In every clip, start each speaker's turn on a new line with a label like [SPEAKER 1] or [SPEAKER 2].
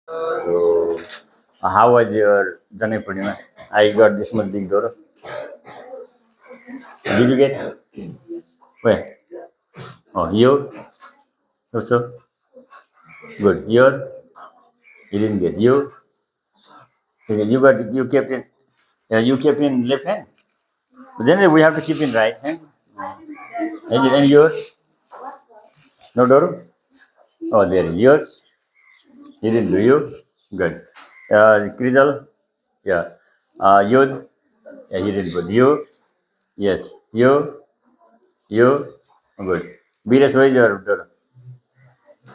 [SPEAKER 1] So, how was your Janai Purnima? I got this much big door. Did you get? Where? Oh, you? Also? Good. Yours? You didn't get. You? Okay, you got. You kept in. Yeah, you kept in left hand. But then we have to keep in right hand. And yours? No door? Oh, there. Yours? He didn't do you? Good. Krizal? Yeah. Yud? Yeah, he did good. You? Yes. You? You? Good. Biras, where is your door?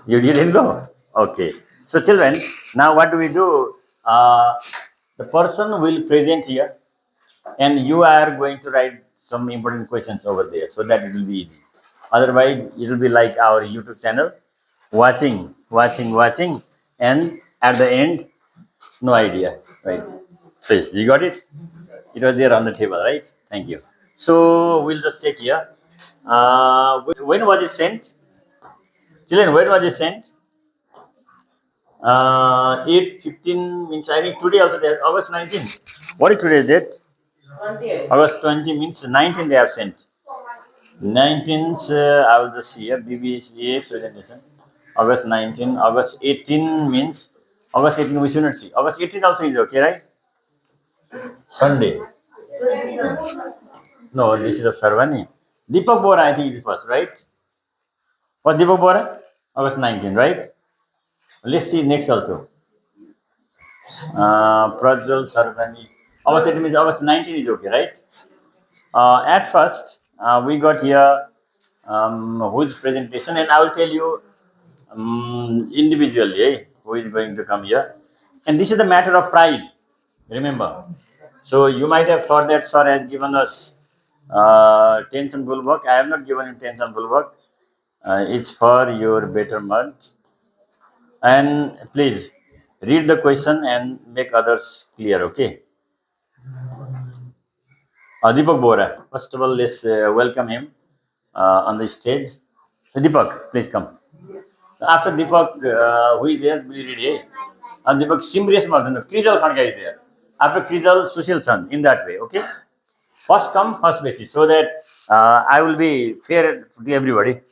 [SPEAKER 1] You didn't go? Okay. So, children, now what do we do? The person will present here, and you are going to write some important questions over there so that it will be easy. Otherwise, it will be like our YouTube channel watching, and at the end, no idea, right? Please, you got it? It was there on the table, right? Thank you. So, we'll just check here. When was it sent? Children, when was it sent? 8:15 means I think today also there, August 19. What is today's date? 20th. August 20 means 19 they have sent. 19th, I will just see here, BBA presentation. August 19, August 18 means, August 18 we should not see. August 18 also is okay, right? Sunday. No, this is of Sarvani. Deepak Bora, I think it was, right? Was Deepak Bora? August 19, right? Let's see next also. Prajwal Sarvani. August 18 means August 19 is okay, right? At first, we got here whose presentation, and I will tell you individually who is going to come here. And this is the matter of pride, remember. So you might have thought that sir has given us tension full work. I have not given you tension full work. It's for your betterment. And please read the question and make others clear, okay? Deepak Bora. First of all, let's welcome him on the stage. So Deepak, please come. After Deepak, who is there, will read it. And Deepak, Simrius Mardhan, Krizal Khanka is there. After Krizal, Sushil San, in that way, okay? First come, first basis, so that I will be fair to everybody.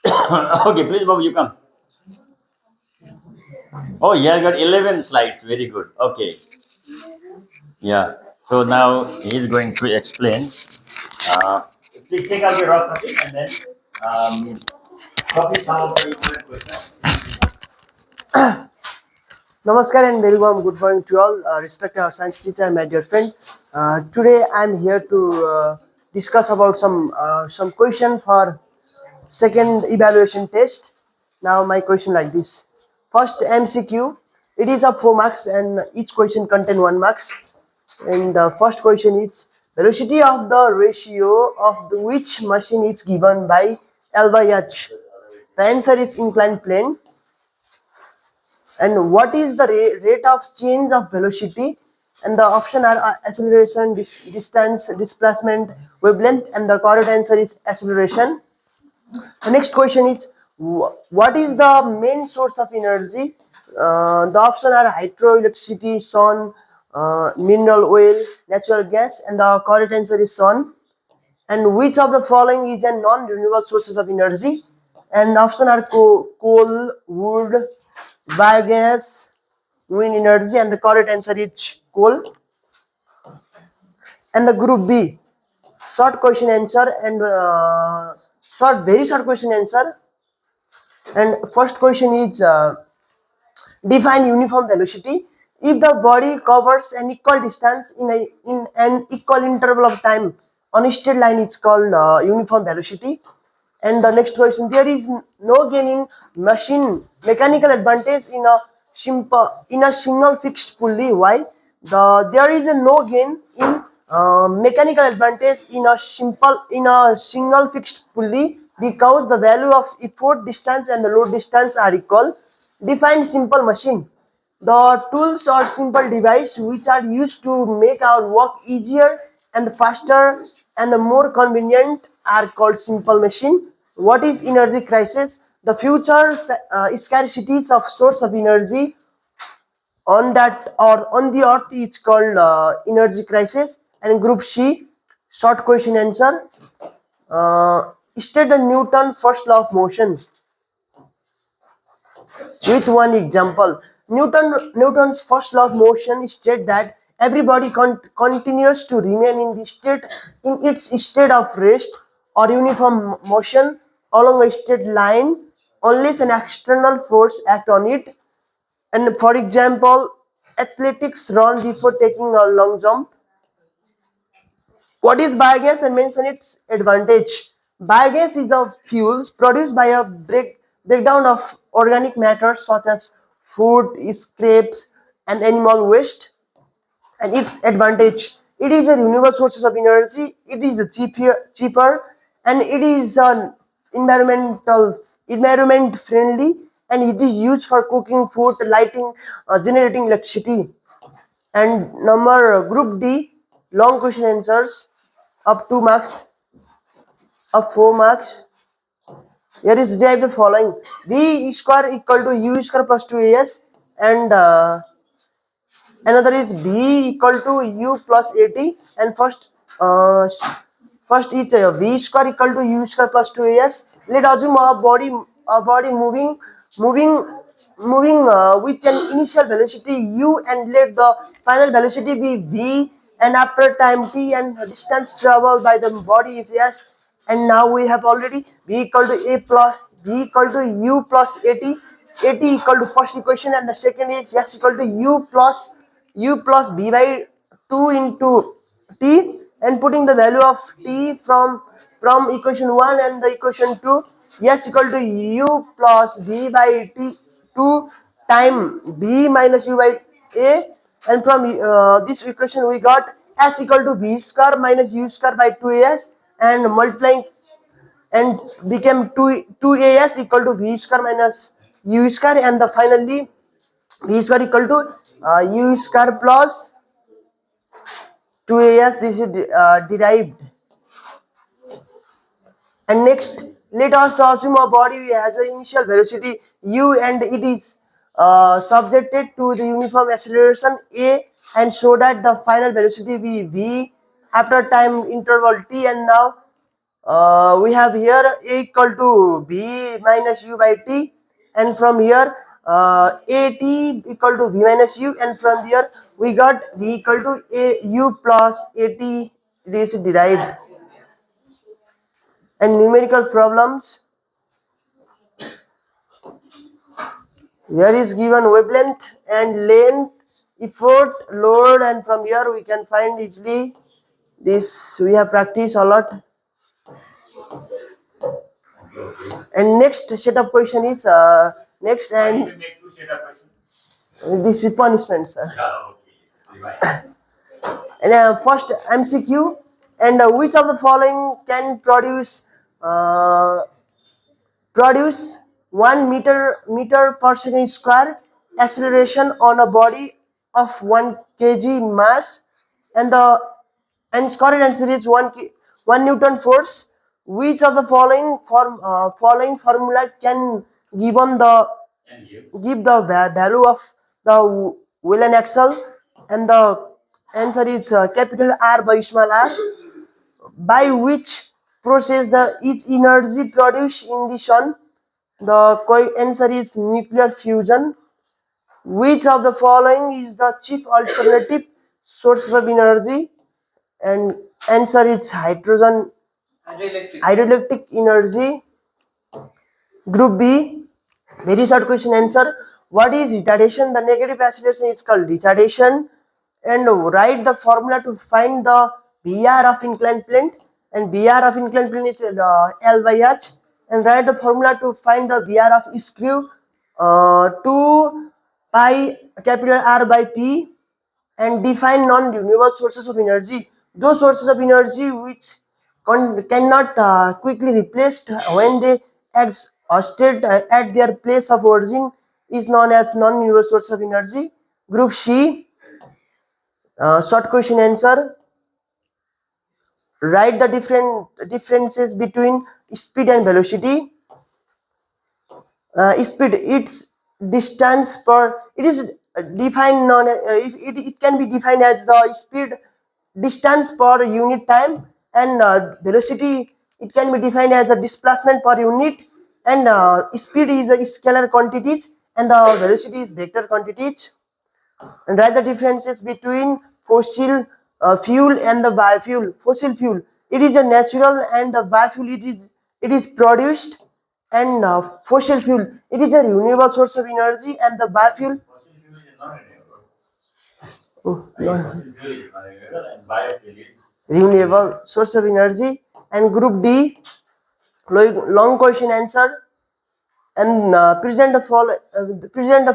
[SPEAKER 1] Okay, please, Babu, you come. Oh, he has got 11 slides. Very good. Okay. Yeah. So now he is going to explain. Uh, please take out your rock copy and then copy some of the important questions.
[SPEAKER 2] Namaskar and very warm good morning to all. Respect our science teacher, my dear friend. Today I am here to discuss about some question for second evaluation test. Now my question like this. First MCQ. It is of 4 marks and each question contain 1 marks. And the first question is velocity of the ratio of the which machine is given by L by H. The answer is inclined plane. And what is the rate of change of velocity? And the option are acceleration, distance, displacement, wavelength, and the correct answer is acceleration. The next question is what is the main source of energy? The option are hydroelectricity, sun, mineral oil, natural gas, and the correct answer is sun. And which of the following is a non-renewable sources of energy? And option are coal, wood, biogas, wind energy, and the correct answer is coal. And the group B, short question answer and very short question answer. And first question is define uniform velocity. If the body covers an equal distance in an equal interval of time on a straight line, it's called uniform velocity. And the next question, there is no gain in machine mechanical advantage in a single fixed pulley. Why? There is no gain in mechanical advantage in a single fixed pulley because the value of effort distance and the load distance are equal. Define simple machine. The tools are simple device which are used to make our work easier and faster and the more convenient are called simple machine. What is energy crisis? The future scarcities of source of energy on that or on the earth is called energy crisis. And group C, short question answer. State the Newton first law of motion with one example. Newton's first law of motion states that every body continues to remain in its state of rest or uniform motion along a straight line unless an external force acts on it. And for example, athletics run before taking a long jump. What is biogas and mention its advantage? Biogas is the fuels produced by a breakdown of organic matter such as food, scraps, and animal waste. And its advantage: it is a renewable sources of energy. It is cheaper, and it is an environment friendly, and it is used for cooking food, lighting, generating electricity. And number group D, long question answers, up 2 marks, up 4 marks. Here is derive the following: V square equal to U square plus 2AS, and another is B equal to U plus 80. And uh, first is V square equal to U square plus 2AS. Let assume a body moving with an initial velocity U, and let the final velocity be V, and after time t and distance traveled by the body is S. And now we have already V equal to A plus V equal to U plus 80. 80 equal to first equation, and the second is S equal to U plus B by 2 into T, and putting the value of T from equation 1 and the equation 2, S equal to U plus B by T 2 time B minus U by A. And from this equation we got S equal to B square minus U square by 2AS, and multiplying and became 2AS equal to V square minus U square, and the finally V square equal to U square plus 2AS. This is derived. And next, let us assume a body has an initial velocity u, and it is subjected to the uniform acceleration a, and show that the final velocity be v after time interval t. And now we have here a equal to b minus u by t, and from here at equal to v minus u, and from here we got v equal to a u plus at. It is derived. And numerical problems, here is given wavelength and length, effort, load, and from here we can find easily this. We have practiced a lot. And next set of question is next, and this is punishment, sir. And first MCQ, and which of the following can uh, produce 1 meter per second square acceleration on a body of 1 kg mass, and the correct answer is 1 Newton force. Which of the following formula can given the give the value of the Willen axle? And the answer is capital R by small r. By which process the each energy produced in the sun? The answer is nuclear fusion. Which of the following is the chief alternative source of energy? And answer is hydroelectric energy. Group B, very short question answer. What is retardation? The negative acceleration is called retardation. And write the formula to find the BR of inclined plane. And BR of inclined plane is L by H. And write the formula to find the BR of screw, 2 pi capital R by P. And define non-renewable sources of energy. Those sources of energy which cannot quickly replaced when they stayed at their place of origin is known as non-renewable source of energy. Group C, short question answer. Write the differences between speed and velocity. Speed, its distance per, it is define non it can be defined as the speed distance per unit time, and velocity it can be defined as a displacement per unit, and speed is a scalar quantities and the velocity is vector quantities, and write the differences between fossil fuel and the biofuel. Fossil fuel, it is a natural, and the biofuel it is produced, and fossil fuel it is a renewable source of energy, and the biofuel renewable source of energy. And group D, long question answer, and present the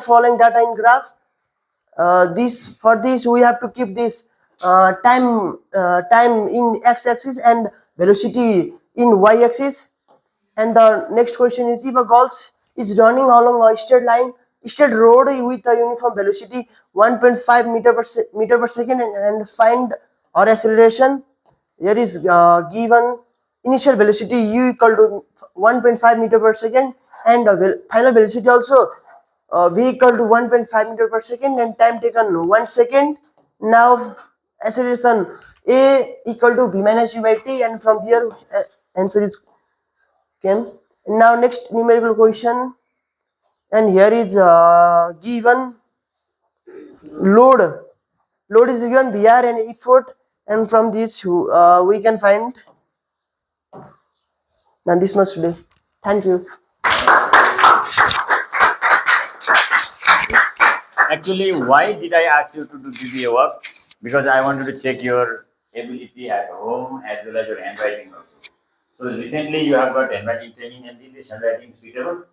[SPEAKER 2] following data in graph. This for this we have to keep this time in x-axis and velocity in y-axis. And the next question is, if a girl is running along a straight road with a uniform velocity 1.5 meter per second, and find our acceleration. Here is given initial velocity u equal to 1.5 meter per second, and final velocity also v equal to 1.5 meter per second, and time taken 1 second. Now acceleration a equal to v minus u by t, and from here answer is came. Now next numerical question, and here is given load. Load is given Br and effort, and from this we can find. Now this much today. Thank you.
[SPEAKER 1] Actually, why did I ask you to do BBA work? Because I wanted to check your ability at home as well as your handwriting also. So recently you have got handwriting training, and is this handwriting suitable?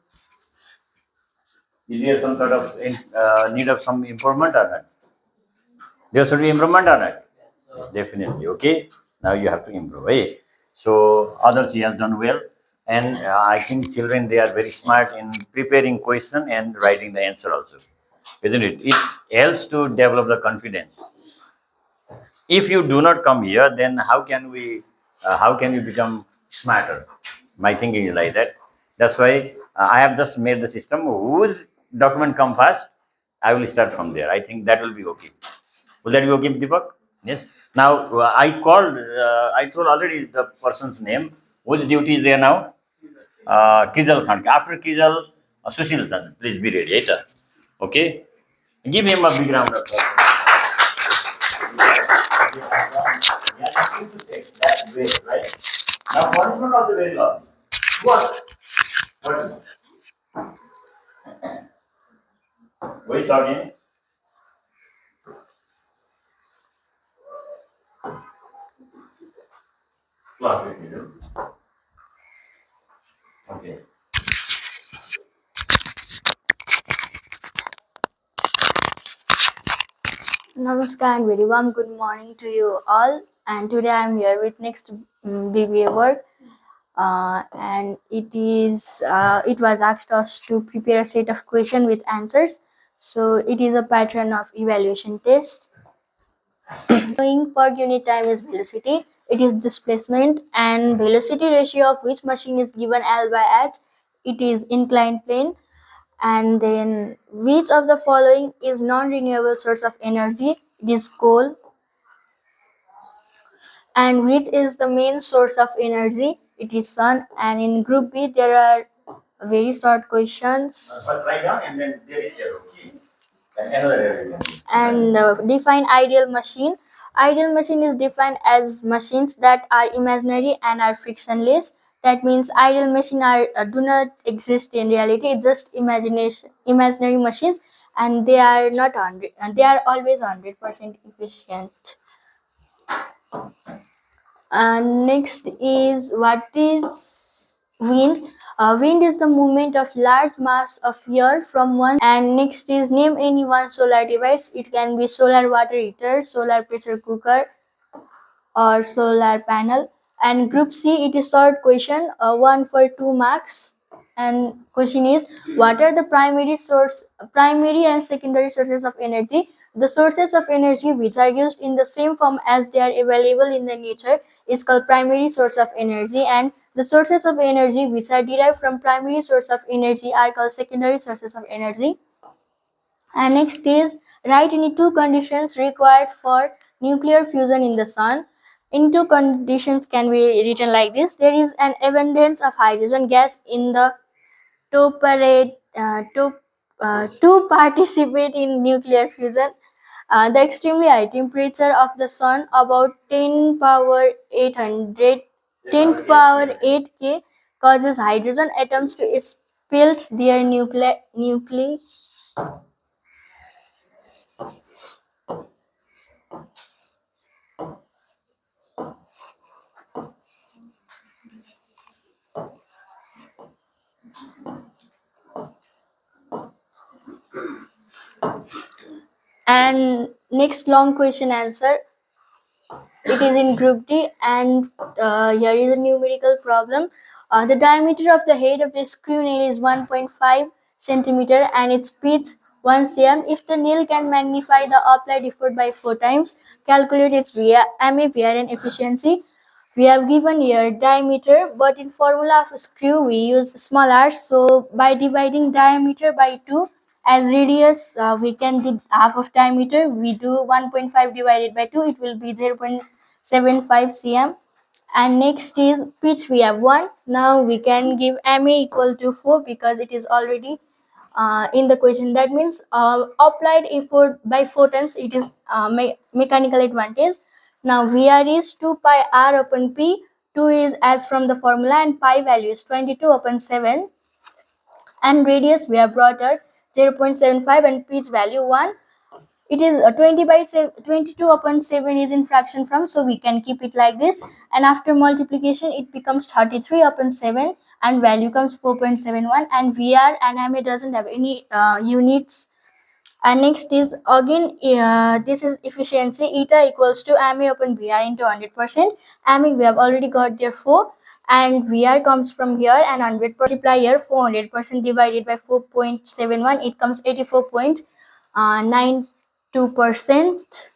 [SPEAKER 1] Is there some sort of need of some improvement or not? There should be improvement or not? Yes, definitely. Okay. Now you have to improve. Hey. So others he has done well, and I think children they are very smart in preparing question and writing the answer also, isn't it? It helps to develop the confidence. If you do not come here, then how can you become smarter? My thinking is like that. That's why I have just made the system whose document come first. I will start from there. I think that will be okay. Will that be okay, Deepak? Yes. Now I called. I told already the person's name. Which duty is there now? Kijal Khan. After Kijal, Sushil Chan. Please be ready, yes, sir. Okay. Give him a big round of applause. Yeah, nothing to say. That's great, right? Now punishment also very low. What? What? Who is talking? Class with you. Okay.
[SPEAKER 3] Namaskar and very warm good morning to you all. And today I am here with next BBA work. And it was asked us to prepare a set of question with answers. So it is a pattern of evaluation test. Knowing per unit time is velocity, it is displacement, and velocity ratio of which machine is given L by H, it is inclined plane. And then which of the following is non-renewable source of energy? It is coal. And which is the main source of energy? It is sun. And in group B there are very short questions.
[SPEAKER 1] First write down and then there is error. Okay. And another error.
[SPEAKER 3] And define ideal machine. Ideal machine is defined as machines that are imaginary and are frictionless. That means ideal machine are do not exist in reality. It's just imaginary machines, and they are not 100. And they are always 100% efficient. And next is, what is wind? Wind is the movement of large mass of air from one. And next is, name any one solar device. It can be solar water heater, solar pressure cooker, or solar panel. And group C, it is short question, 1 for 2 marks. And question is, what are the primary and secondary sources of energy? The sources of energy which are used in the same form as they are available in the nature is called primary source of energy, and the sources of energy which are derived from primary source of energy are called secondary sources of energy. And next is write any two conditions required for nuclear fusion in the sun. In two conditions can be written like this. There is an abundance of hydrogen gas in the to participate in nuclear fusion. The extremely high temperature of the sun, about 10 power 800, 10 to power 8K, causes hydrogen atoms to split their nuclei. And next long question answer. It is in group D, and here is a numerical problem. The diameter of the head of the screw nail is 1.5 centimeter and its pitch 1 cm. If the nail can magnify the applied effort by 4 times, calculate its MA, PR and efficiency. We have given here diameter, but in formula of screw we use small r. So by dividing diameter by 2, as radius we can do half of diameter. We do 1.5 divided by 2, it will be 0.75 cm. And next is pitch, we have 1. Now we can give MA equal to 4 because it is already in the question. That means applied effort by 4 times, it is mechanical advantage. Now VR is 2 pi r upon p. 2 is as from the formula and pi value is 22 upon 7. And radius we have brought at 0.75 and pitch value 1. It is 20 by 22 upon 7 is in fraction form, so we can keep it like this. And after multiplication it becomes 33 upon 7 and value comes 4.71. And VR and MA doesn't have any units. And next is again this is efficiency. Eta equals to MA upon VR into 100%. MA we have already got there 4, and VR comes from here, and 100% multiply here 400% divided by 4.71, it comes 84.92%.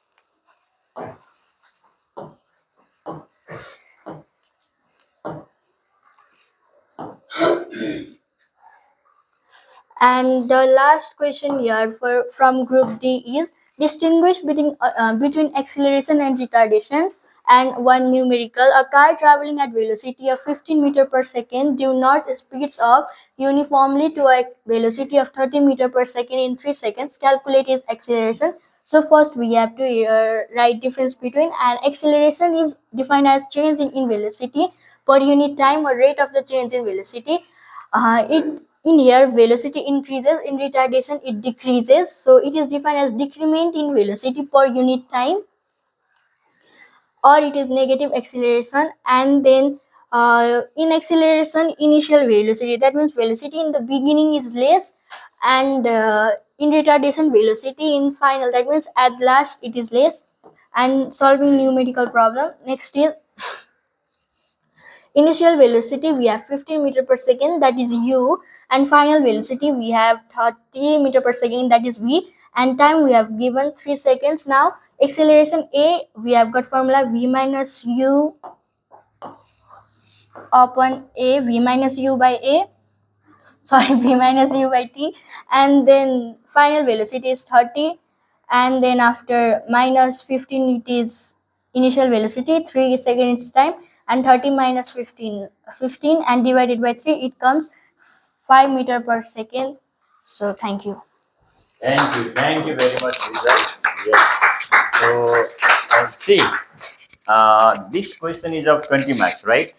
[SPEAKER 3] And the last question here from group D is distinguish between acceleration and retardation. And one numerical: a car traveling at velocity of 15 meter per second do not speeds up uniformly to a velocity of 30 meter per second in 3 seconds. Calculate its acceleration. So first we have to write difference between, and acceleration is defined as change in velocity per unit time or rate of the change in velocity. It in here velocity increases, in retardation it decreases, so it is defined as decrement in velocity per unit time, or it is negative acceleration. And then in acceleration, initial velocity, that means velocity in the beginning is less, and in retardation velocity in final, that means at last it is less. And solving numerical problem. Next is initial velocity we have 15 meter per second, that is u, and final velocity we have 30 meter per second, that is v, and time we have given 3 seconds. Now acceleration a, we have got formula v minus u upon a, v minus u by a, sorry, v minus u by t. And then final velocity is 30, and then after minus 15 it is initial velocity, 3 seconds time, and 30 minus 15 and divided by 3, it comes 5 meter per second. So thank you.
[SPEAKER 1] Thank you very much, Lisa. Yes. So, see, this question is of 20 marks, right?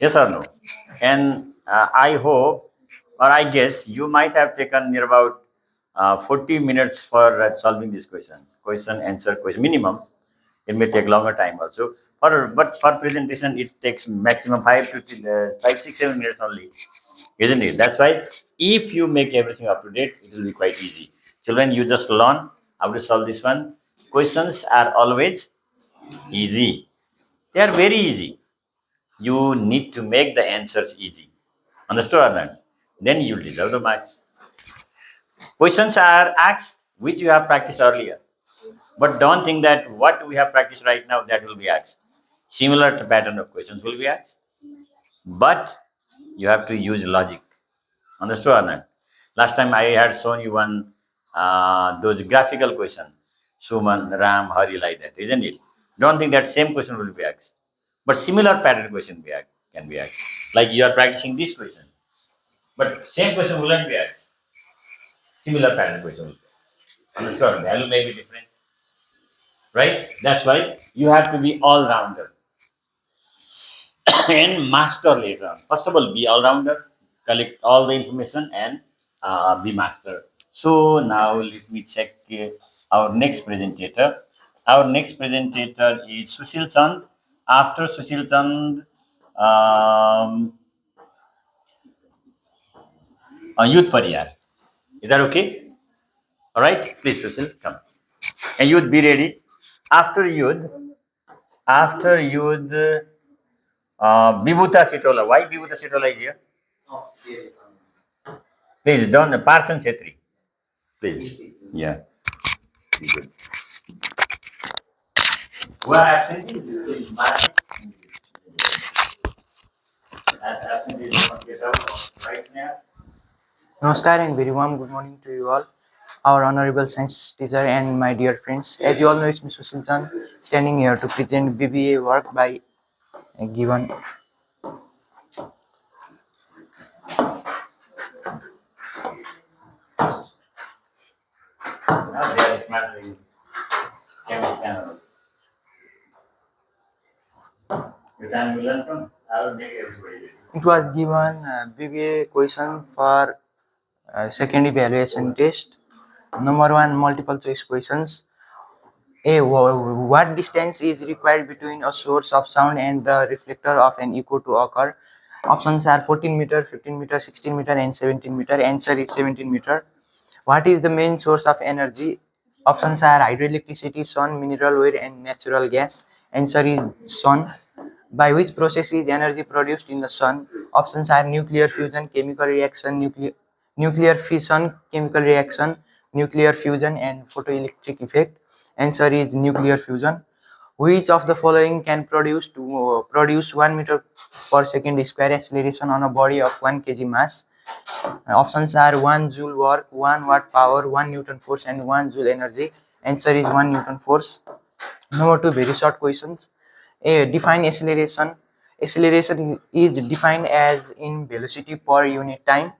[SPEAKER 1] Yes or no? And I hope, or I guess, you might have taken near about 40 minutes for solving this question, answer question, minimum. It may take longer time also. But for presentation, it takes maximum 5, 6, 7 minutes only, isn't it? That's why if you make everything up to date, it will be quite easy. Children, you just learn how to solve this one. Questions are always easy. They are very easy. You need to make the answers easy. Understood or not? Then you deserve the marks. Questions are asked which you have practiced earlier. But don't think that what we have practiced right now, that will be asked. Similar pattern of questions will be asked. But you have to use logic. Understood or not? Last time I had shown you one those graphical questions, Suman, Ram, Hari, like that, isn't it? Don't think that same question will be asked, but similar pattern question can be asked. Like you are practicing this question, but same question will not be asked. Similar pattern question will be asked. Understand? Value may be different, right? That's why you have to be all rounder and master later on. First of all, be all rounder, collect all the information, and be master. So now let me check our next presentator. Our next presentator is Sushil Chand. After Sushil Chand, Youth Pariyar. Is that okay? All right, please, Sushil, come. And youth, be ready. After youth, Vibhuta Sitola. Why Vibhuta Sitola is here? Please, don't Parson Chetri. Please. Yeah. Good. Who are absent is Martin. Absent is not get out right now.
[SPEAKER 4] Namaskar and very warm good morning to you all, our honorable science teacher and my dear friends. As you all know, it's Mr. Sultan standing here to present BBA work by given.
[SPEAKER 1] Now they are smartly chemist and the time we learn from, I will make everybody ready.
[SPEAKER 4] It was given BBA question for second evaluation test. Number one, multiple choice questions. A. What distance is required between a source of sound and the reflector of an echo to occur? Options are 14 meter, 15 meter, 16 meter, and 17 meter. Answer is 17 meter. What is the main source of energy? Options are hydroelectricity, sun, mineral oil, and natural gas. Answer is sun. By which process is energy produced in the sun? Options are nuclear fusion, chemical reaction, nuclear fission, chemical reaction, nuclear fusion, and photoelectric effect. Answer is nuclear fusion. Which of the following can produce 1 meter per second square acceleration on a body of 1 kg mass? Options are 1 joule work, 1 watt power, 1 Newton force, and 1 joule energy. Answer is 1 Newton force. Number two, very short questions. A. Define acceleration. Acceleration is defined as in velocity per unit time.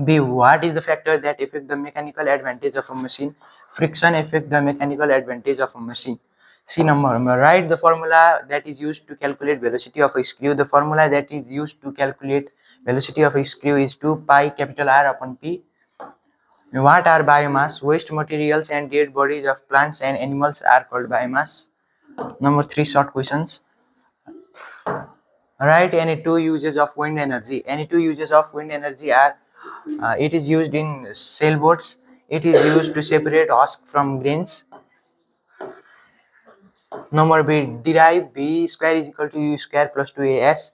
[SPEAKER 4] B. What is the factor that affect the mechanical advantage of a machine? Friction affect the mechanical advantage of a machine. C. Number. Write the formula that is used to calculate velocity of a screw. The formula that is used to calculate velocity of a screw is 2 pi capital R upon P. What are biomass? Waste materials and dead bodies of plants and animals are called biomass. Number three, short questions. Write any two uses of wind energy. Any two uses of wind energy are it is used in sailboats. It is used to separate husk from grains. Number B, derive B square is equal to U square plus 2AS.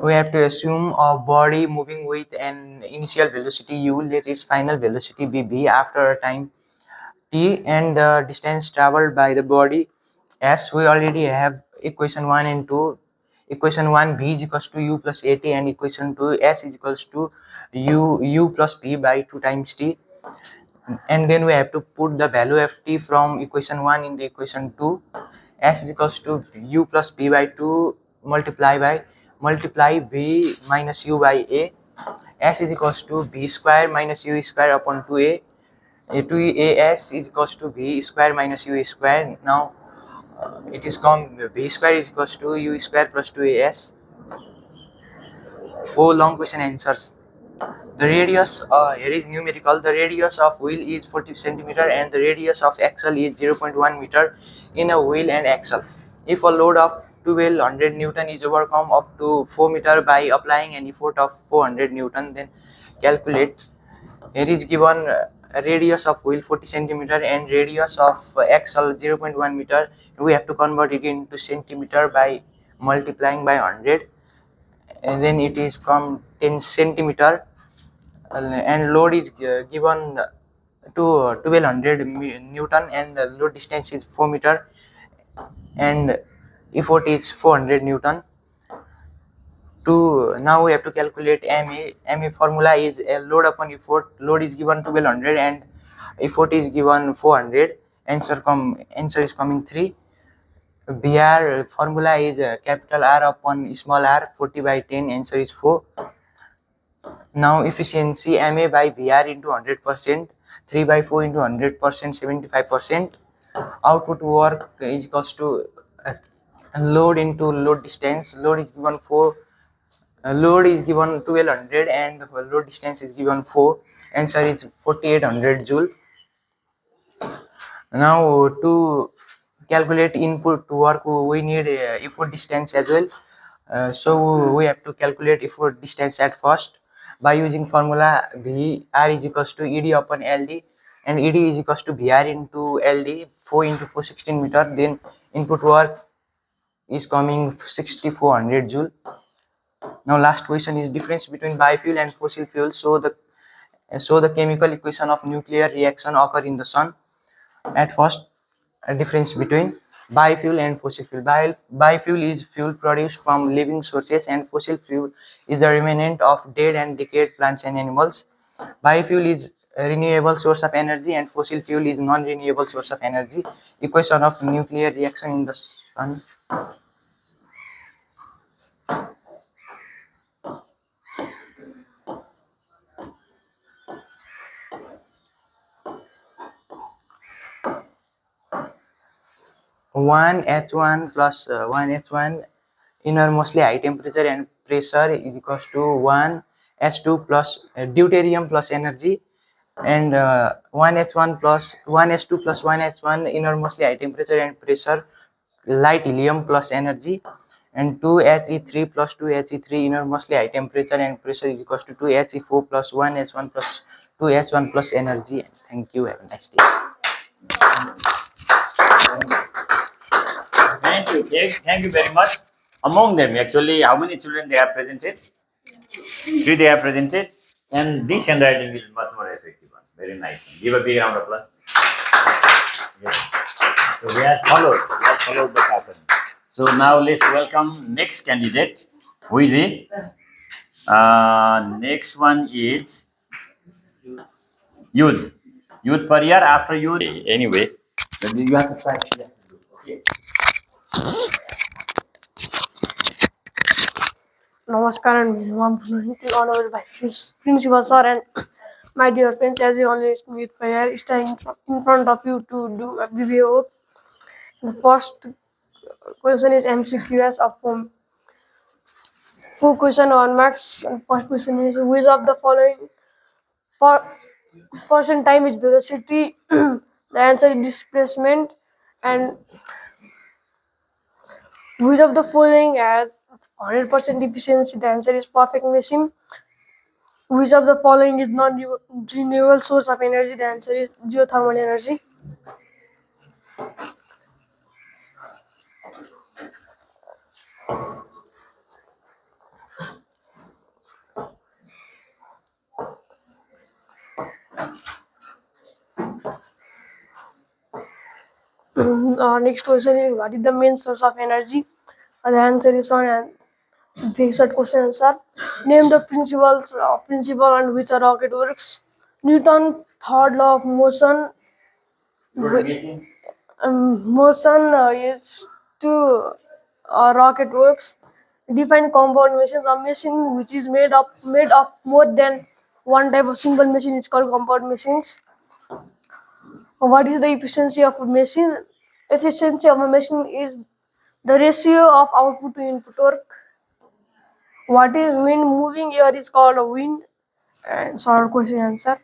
[SPEAKER 4] We have to assume a body moving with an initial velocity U, let its final velocity be B after a time T, and the distance traveled by the body S. We already have equation 1 and 2. Equation 1, B is equals to U plus AT, and equation 2, S is equals to U plus P by 2 times T. And then we have to put the value of T from equation 1 in the equation 2. S is equals to U plus P by 2 multiply B minus U by A. S is equals to B square minus U square upon 2A. 2AS is equals to B square minus U square. Now it is come B square is equals to U square plus 2AS. 4 long question answers. The radius here is numerical. The radius of wheel is 40 centimeter and the radius of axle is 0.1 meter in a wheel and axle. If a load of 1200 Newton is overcome up to 4 meter by applying an effort of 400 Newton, then calculate. Here is given radius of wheel 40 centimeter and radius of axle 0.1 meter. We have to convert it into centimeter by multiplying by 100, and then it is come 10 centimeter, and load is given to 1200 Newton and the load distance is 4 meter and effort is 400 Newton. Now we have to calculate MA formula is load upon effort. Load is given 1200 and effort is given 400. Answer is coming 3. BR formula is capital R upon small r, 40 by 10. Answer is 4. Now efficiency MA by BR into 100%, 3 by 4 into 100%, 75%. Output work is equals to load into load distance. Load is given 4. Load is given 1200 and load distance is given 4. Answer is 4800 joule. Now to calculate input work we need effort distance as well. So we have to calculate effort distance at first by using formula VR is equals to ED upon LD, and ED is equals to VR into LD, 4 into 4 16 meter. Then input work is coming 6400 joule. Now last question is difference between biofuel and fossil fuel. So the chemical equation of nuclear reaction occur in the sun. At first, a difference between biofuel and fossil fuel. Biofuel is fuel produced from living sources, and fossil fuel is the remnant of dead and decayed plants and animals. Biofuel is a renewable source of energy, and fossil fuel is non-renewable source of energy. Equation of nuclear reaction in the sun. One H1 plus one H1 enormously high temperature and pressure is equals to one H2 plus deuterium plus energy, and one H1 plus one H2 plus one H1 enormously high temperature and pressure light helium plus energy, and 2He3 plus 2He3 enormously high temperature and pressure is equals to 2He4 plus 1H1 plus 2H1 plus energy. Thank you. Have a nice day.
[SPEAKER 1] Thank you very much. Among them, actually, how many children they have presented? 3 they have presented, and this handwriting is much more effective one. Very nice. Give a big round of applause. Yes. So we have followed the pattern. So now let's welcome next candidate. Who is it? Next one is youth. Youth per year after youth. Anyway, you have to try. Okay.
[SPEAKER 5] Namaskar and warm honorable vice principal sir and my dear friends, as you always with prayer, standing in front of you to do a BBO. The first question is MCQS of 4 question 1 marks. And first question is which of the following for person time is velocity? The answer is displacement. And which of the following has 100% efficiency? The answer is perfect machine. Which of the following is non-renewable source of energy? The answer is geothermal energy. Next question is what is the main source of energy? The answer is on and fixed question answer. Name the principle on which a rocket works. Newton's third law of motion. Motion is to rocket works. Define compound machines. A machine which is made of more than one type of single machine is called compound machines. What is the efficiency of a machine? Efficiency of a machine is the ratio of output to input work. What is wind? Moving air is called a wind. And short question answer.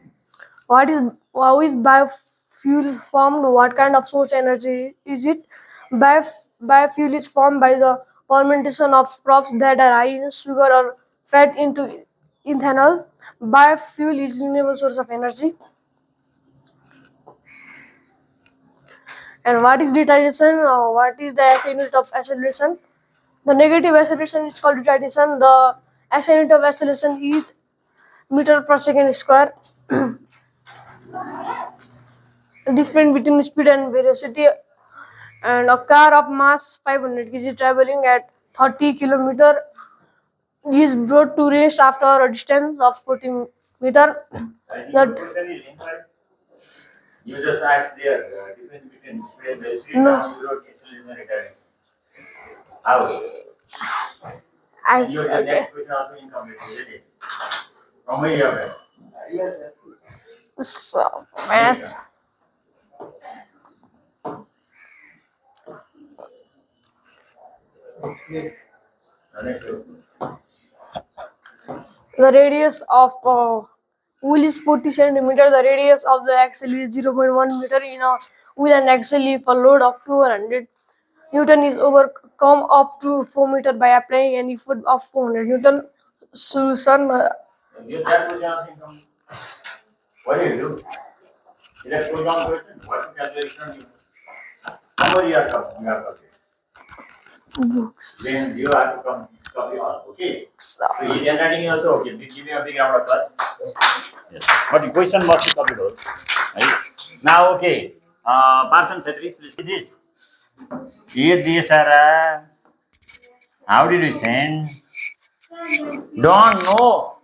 [SPEAKER 5] How is biofuel formed? What kind of source energy is it? Biofuel is formed by the fermentation of crops that are high in sugar or fat into ethanol. Biofuel is renewable source of energy. And what is retardation? What is the SI unit of acceleration? The negative acceleration is called retardation. The SI unit of acceleration is meter per second square. The difference between speed and velocity. And a car of mass 500 kg traveling at 30 km is brought to rest after a distance of 40 meter. The
[SPEAKER 1] You just asked there difference between displacement velocity.
[SPEAKER 5] no,
[SPEAKER 1] Now you wrote acceleration return. How?
[SPEAKER 5] I,
[SPEAKER 1] And your
[SPEAKER 5] okay.
[SPEAKER 1] next question also incomplete, isn't it? From where you have read?
[SPEAKER 5] So, mass. The radius of wheel is 40 centimeter. The radius of the axle is 0.1 meter in a wheel and axle if a load of 200 Newton is overcome up to 4 meter by applying any effort of 400 Newton. Solution.
[SPEAKER 1] That question also incomplete. What do you do? Is that pull down question? What calculation? Somebody you have to calculate. Then you have to come copy all. Okay. So his handwriting is also okay. Give me a big round of applause. Yes. But the question must be copied all. Right? Now, okay. Parson Chetri, please see this. Here these are. How did you send? Don't know.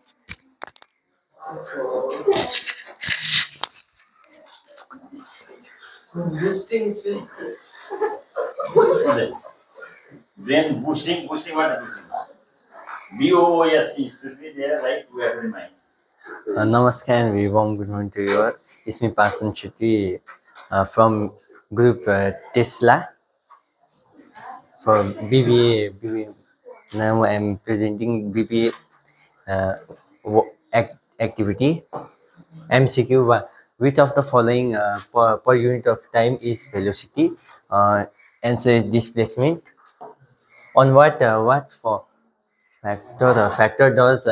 [SPEAKER 1] What is it? Then boosting, what is boosting? BOOST should be there, right? You have in mind.
[SPEAKER 6] Namaskar and very warm good morning to you all. It's me, Parson Shetty, from group Tesla for BBA. Now I'm presenting BBA activity. MCQ. Which of the following per unit of time is velocity? Answer is displacement. On what for factor? Factor does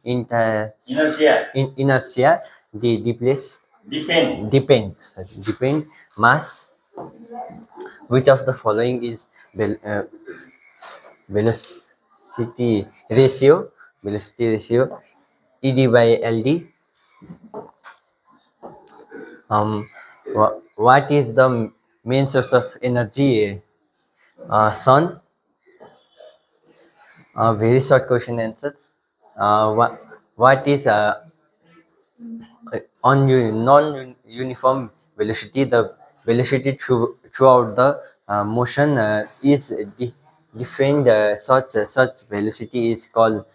[SPEAKER 1] Inertia.
[SPEAKER 6] Inertia. The displace depend mass. Which of the following is velocity ratio? ED by LD. What is the main source of energy? Sun. Very short question answer. What is non-uniform velocity? The velocity throughout the motion is different. Such velocity is called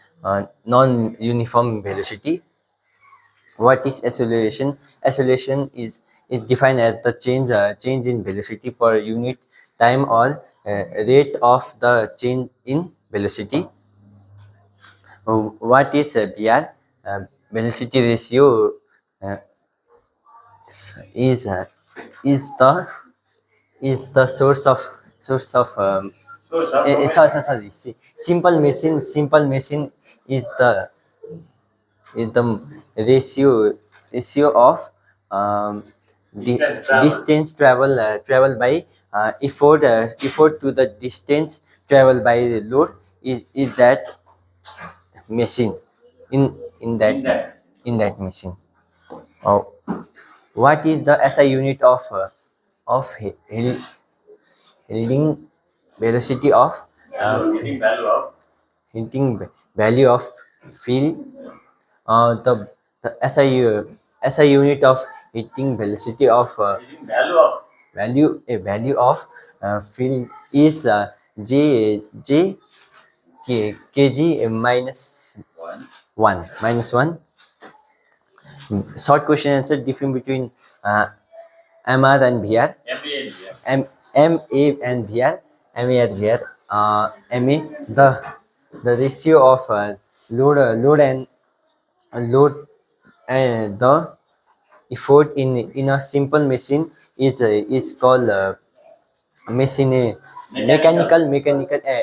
[SPEAKER 6] non-uniform velocity. What is acceleration? Acceleration is defined as the change in velocity per unit time or rate of the change in velocity. What is BR? Velocity ratio uh, is uh, is the source of sorry. Simple machine is the ratio of um, distance travel by effort to the distance travel by the load is that machine in that in that machine. Oh, what is the SI unit of heading velocity of
[SPEAKER 1] Hitting value of
[SPEAKER 6] hitting value of field? The SI unit of hitting velocity of
[SPEAKER 1] hitting value of
[SPEAKER 6] value of field is j kg minus
[SPEAKER 1] one.
[SPEAKER 6] 1. Short question answer. Difference between MR and VR. MA and VR. MA and VR. MA, the ratio of load and the effort in a simple machine is called machine mechanical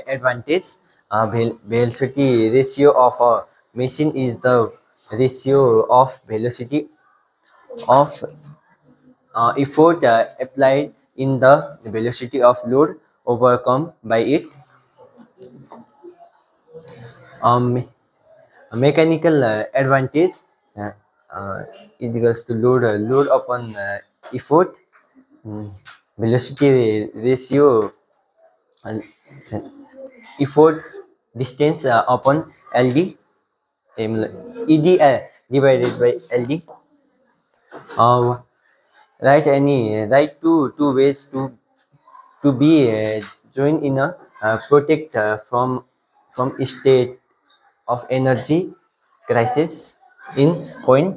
[SPEAKER 6] advantage. Velocity ratio of a machine is the ratio of velocity of effort applied in the velocity of load overcome by it. Um, Mechanical advantage uh, uh, is equals to load upon effort. Mm, Velocity ratio uh, effort distance upon LD, ED divided by LD. Write two ways to be joined in a protect from state of energy crisis in point.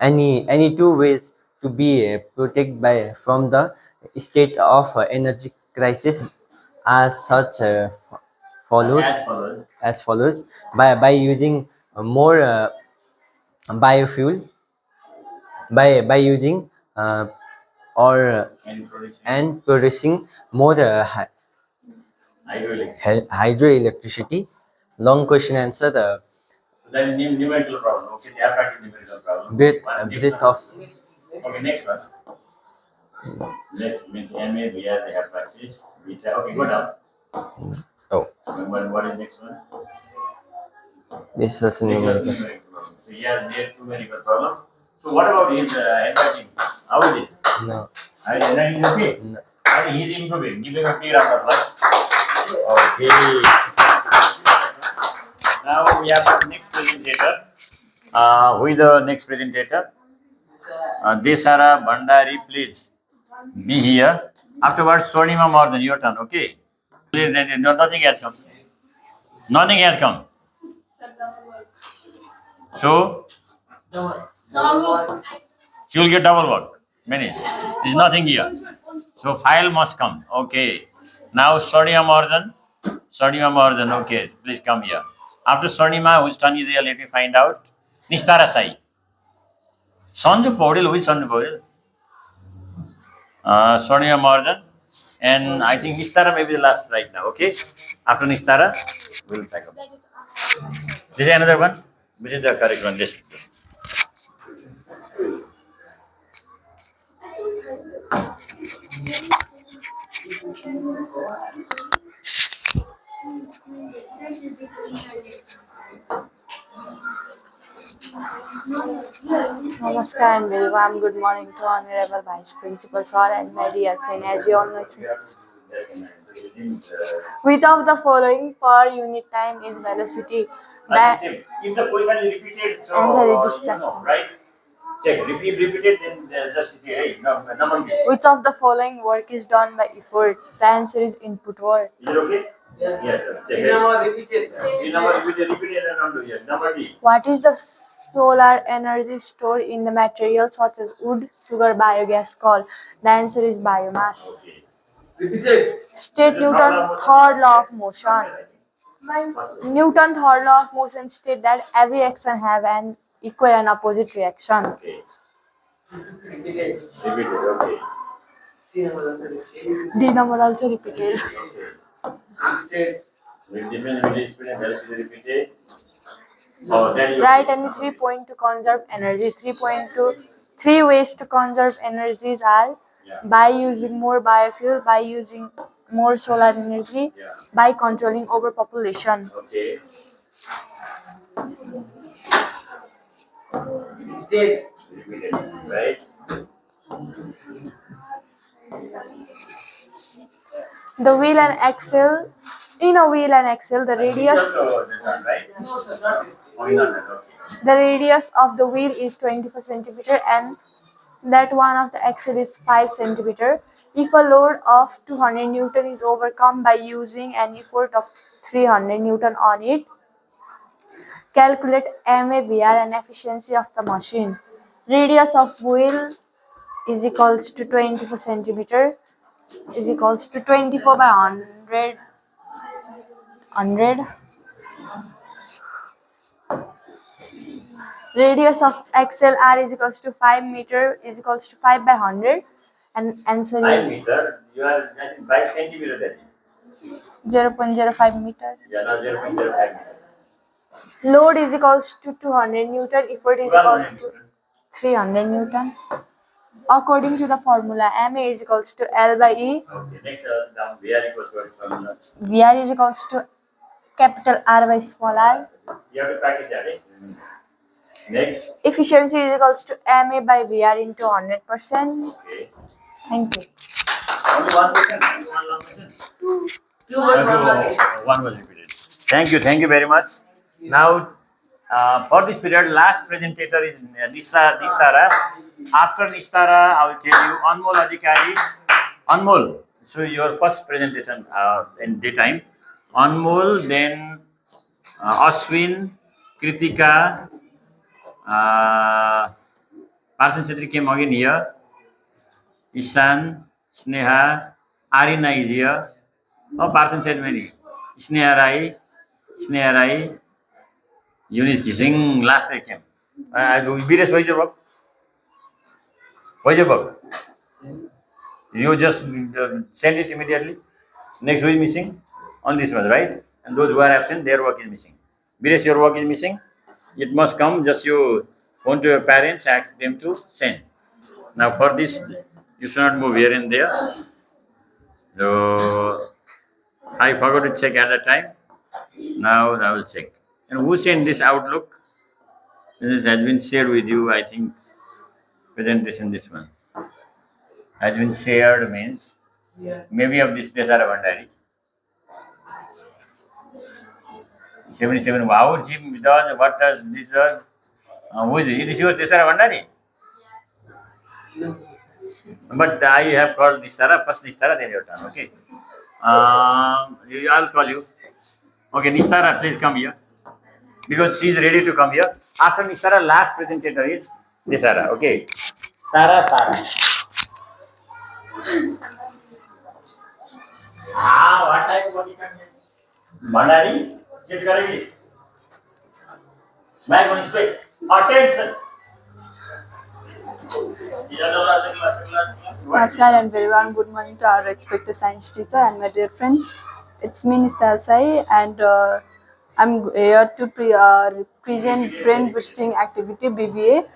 [SPEAKER 6] Any two ways to be protected by from the state of energy crisis are such followed as follows: by using more biofuel, by using or and producing more hydroelectricity. Long question answer.
[SPEAKER 1] Then numerical problem. Okay, they have practiced numerical problem.
[SPEAKER 6] Breadth of
[SPEAKER 1] Okay, next one. Next means MA, VR, they have practiced. Okay, go down.
[SPEAKER 6] oh
[SPEAKER 1] What is next one?
[SPEAKER 6] this is a
[SPEAKER 1] Next one
[SPEAKER 6] numerical.
[SPEAKER 1] is numerical problem. So he has made two numerical problem. So what about his handwriting? How is it?
[SPEAKER 6] No.
[SPEAKER 1] Handwriting is okay?
[SPEAKER 6] No.
[SPEAKER 1] I think he's improving. Give him a clear round of applause. Okay. Now we have the next presentator. Who is the next presentator? Desara Bhandari, please be here. Afterwards, Sonima Morden, your turn, okay? Nothing has come. Nothing has come. So, she will get double work. Manage. There is nothing here. So, file must come. Okay. Now, Sonima Morden, okay. Please come here. After Sonima, whose turn is there? Let me find out. Nistara Sai. Sanju Paudil, who is Sanju Paudil? Sonia Morgan, and I think Nistara may be the last right now. Okay, after Nistara, we'll pack up. This is another one. Which is the correct one? This.
[SPEAKER 3] Namaskar and very warm good morning to Honorable Vice Principal Sir and my dear friend. As you all know, it's me. Which of the following per unit time is velocity? That
[SPEAKER 1] If the question is repeated, so
[SPEAKER 3] answer is
[SPEAKER 1] you know,
[SPEAKER 3] displacement.
[SPEAKER 1] right? Check. Repeated, then just say, hey, number.
[SPEAKER 3] Which of the following work is done by effort? The answer is input work.
[SPEAKER 1] Is it okay? Yes, sir. Check. Number repeated, and undo. Yes. Number D.
[SPEAKER 3] What is the solar energy stored in the materials such as wood, sugar, biogas, coal? The answer is biomass.
[SPEAKER 1] Okay.
[SPEAKER 3] State Newton's third law of motion. Newton's third law of motion states that every action have an equal and opposite reaction.
[SPEAKER 1] Okay. Repeated. Okay.
[SPEAKER 3] D number also repeated.
[SPEAKER 1] With difference between speed and velocity repeated. Oh, then you
[SPEAKER 3] Write any 3 points to conserve energy. 3 ways to conserve energies are by using more biofuel, by using more solar energy, by controlling overpopulation.
[SPEAKER 1] Okay. Repeated, right?
[SPEAKER 3] The wheel and axle. In a wheel and axle, the radius
[SPEAKER 1] Right? Oh, not that. Okay.
[SPEAKER 3] the radius of the wheel is 24 centimeter and that one of the axle is 5 centimeter. If a load of 200 Newton is overcome by using an effort of 300 Newton on it, calculate MAVR and efficiency of the machine. Radius of wheel is equals to 24 centimeter is equals to 24 by 100. Radius of axle R is equals to 5 meter is equals to 5 by 100 and answer
[SPEAKER 1] 9
[SPEAKER 3] is
[SPEAKER 1] meter, you are I think 5 centimeter that is.
[SPEAKER 3] 0.05 meter.
[SPEAKER 1] Yeah, not 0.05 meter.
[SPEAKER 3] Load is equals to 200 Newton, effort is equals
[SPEAKER 1] 200
[SPEAKER 3] to 300 Newton. According to the formula, MA is equals to L by E,
[SPEAKER 1] Okay, next down, VR equals to formula.
[SPEAKER 3] VR is equals to capital R by small r.
[SPEAKER 1] You have to practice that, eh? Next.
[SPEAKER 3] Efficiency is equals to MA by VR into 100%.
[SPEAKER 1] Okay.
[SPEAKER 3] Thank you.
[SPEAKER 1] Only one question, one long question. One was repeated. Thank you very much. Now, for this period, last presentator is Nistara. After Nistara, I will tell you Anmol Adhikari. Anmol, so your first presentation in daytime. Anmol, then Ashwin, Kritika, Parson Chetri came again here. Ishan, Sneha, Arina is here. Oh, Parson said many. Sneha Rai, Eunice Gising, last I came. Bires, where is your work? Where is your work? You just send it immediately. Next, who is missing? On this one, right? And those who are absent, their work is missing. Bires, your work is missing. It must come, just you phone to your parents, ask them to send. Now, for this, you should not move here and there. So, I forgot to check at the time. Now, I will check. And who sent this Outlook? This has been shared with you, I think, presentation this one. Has been shared means maybe of this Desara Bandari. 77. How she does, what does this does? Who is it? This was Desara Bandari. But I have called Nistara, first Nistara, then your turn. Okay. I'll call you. Okay, Nistara, please come here. Because she is ready to come here. After Nistara, last presentator is Desara. Okay. Sara. What type of body content? Bandari? Sit correctly. Back on his way. Attention.
[SPEAKER 7] Namaskar and very warm good morning to our respected science teacher and my dear friends. It's me Nistha Sai and I'm here to present brain boosting activity BBA.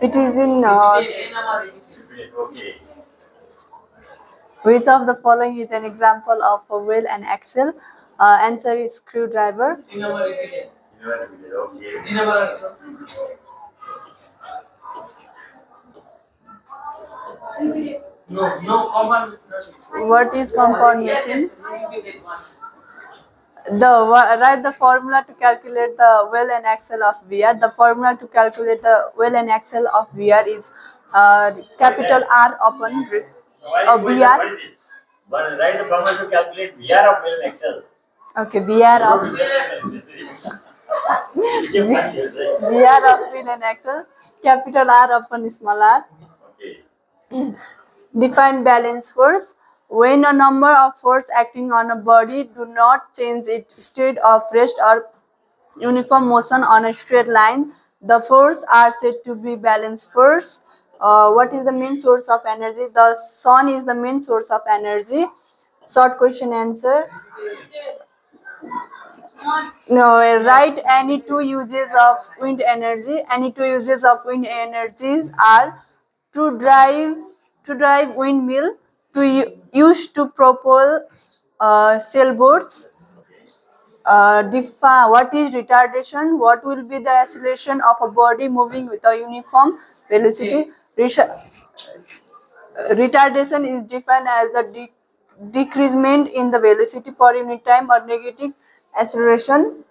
[SPEAKER 7] It is in
[SPEAKER 1] Okay.
[SPEAKER 7] which of the following is an example of a wheel and axle? Answer is screwdriver.
[SPEAKER 1] Okay.
[SPEAKER 7] What is compound machine? Write the formula to calculate the well and axle of VR. The formula to calculate the well and axle of VR is capital R upon VR.
[SPEAKER 1] What is it? But write the formula to calculate VR of Will Excel.
[SPEAKER 7] Okay, VR of VR of will and axle. Capital R upon small r.
[SPEAKER 1] Okay.
[SPEAKER 7] Define balance force. When a number of force acting on a body do not change its state of rest or uniform motion on a straight line, the force are said to be balance force. What is the main source of energy? The sun is the main source of energy. Short question answer. No, write any two uses of wind energy. Any two uses of wind energies are to drive windmill, use to propel sailboats. Define what is retardation. What will be the acceleration of a body moving with a uniform velocity? Retardation is defined as the decreasement in the velocity per unit time or negative acceleration.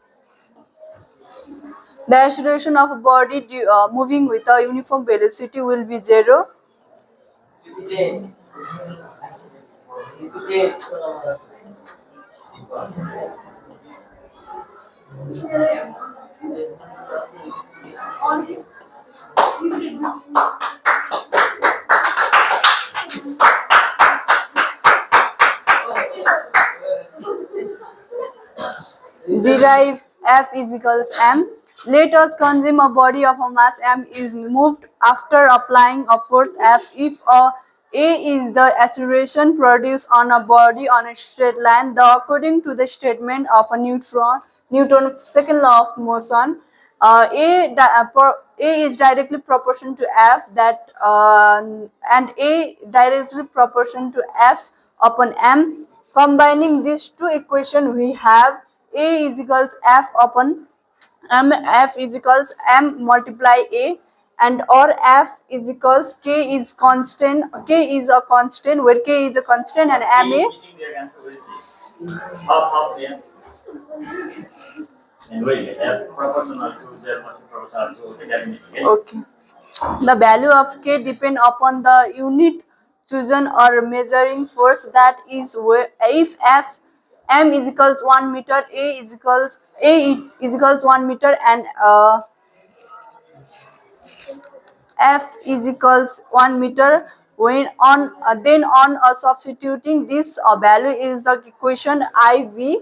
[SPEAKER 7] The acceleration of a body moving with a uniform velocity will be zero. Derive F is equals m. Let us consume a body of a mass m is moved after applying a force F if a is the acceleration produced on a body on a straight line. According to the statement of a Newton's second law of motion, A is directly proportional to F and A directly proportional to F upon m. Combining these two equations, we have A is equals F upon m, F is equals m multiply A, and or F is equals K is constant. K is a constant, where K is a constant and M
[SPEAKER 1] Half, yeah. And wait, proportional to the proportional to academic scale.
[SPEAKER 7] Okay. The value of K depend upon the unit chosen or measuring force, that is, if F m is equals 1 meter, a is equals 1 meter, and F is equals 1 meter. When on then on substituting this value is the equation IV.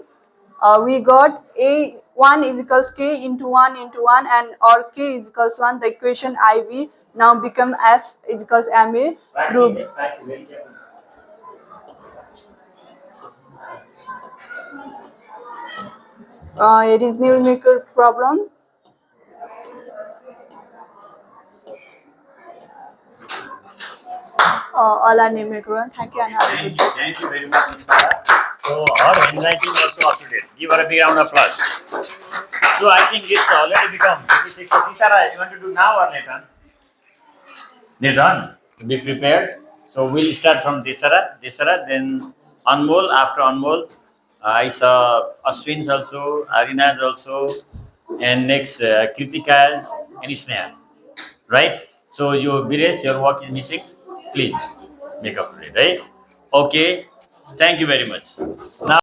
[SPEAKER 7] We got a 1 is equals K into 1 into 1, and or K is equals 1. The equation IV now become F is equals MA proved. It is numerical problem. All are numerical. Thank you and have a good day.
[SPEAKER 1] Thank you very much, Ms. Farah. So our handwriting also up to date. Give her a big round of applause. So I think it's already become 56. So Tisara, you want to do now or later? Later on. Be prepared. So we'll start from Tisara, then Anmol. After Anmol, I saw Ashwin's also, Arina's also, and next Kritika's and Sneha. Right? So you Bires, your work is missing. Please make up for it, right? Okay. Thank you very much. Now